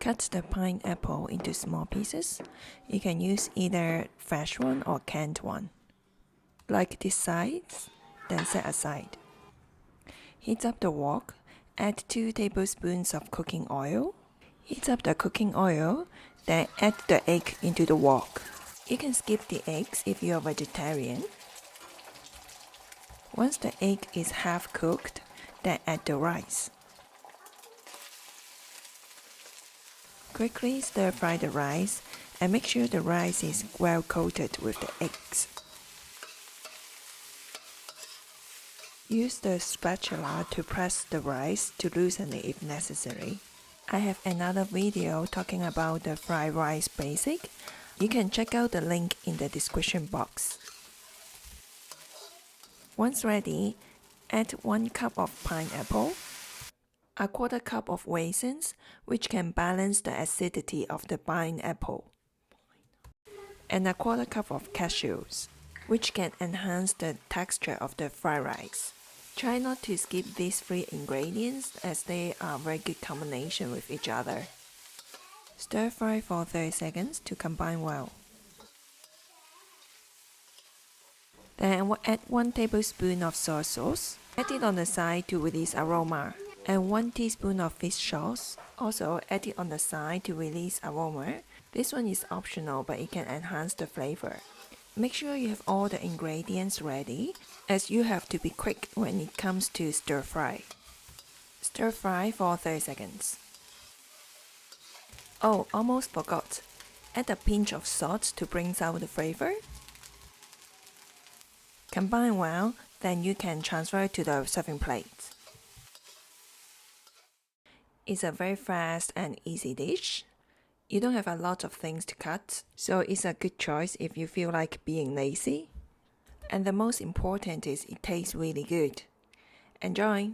Cut the pineapple into small pieces. You can use either fresh one or canned one. Like this size, then set aside. Heat up the wok. Add 2 tablespoons of cooking oil. Heat up the cooking oil, then add the egg into the wok. You can skip the eggs if you are vegetarian. Once the egg is half cooked, then add the rice. Quickly stir fry the rice and make sure the rice is well coated with the eggs. Use the spatula to press the rice to loosen it if necessary. I have another video talking about the fried rice basic. You can check out the link in the description box. Once ready, add 1 cup of pineapple, a 1/4 cup of raisins, which can balance the acidity of the pineapple, and a 1/4 cup of cashews, which can enhance the texture of the fried rice. Try not to skip these 3 ingredients as they are a very good combination with each other. Stir fry for 30 seconds to combine well. Then add 1 tablespoon of soy sauce. Add it on the side to release aroma. And 1 teaspoon of fish sauce. Also add it on the side to release aroma. This one is optional, but it can enhance the flavor. Make sure you have all the ingredients ready, as you have to be quick when it comes to stir fry. Stir fry for 30 seconds. Oh, almost forgot. Add a pinch of salt to bring out the flavor. Combine well, then you can transfer to the serving plate. It's a very fast and easy dish. You don't have a lot of things to cut, so it's a good choice if you feel like being lazy. And the most important is it tastes really good. Enjoy!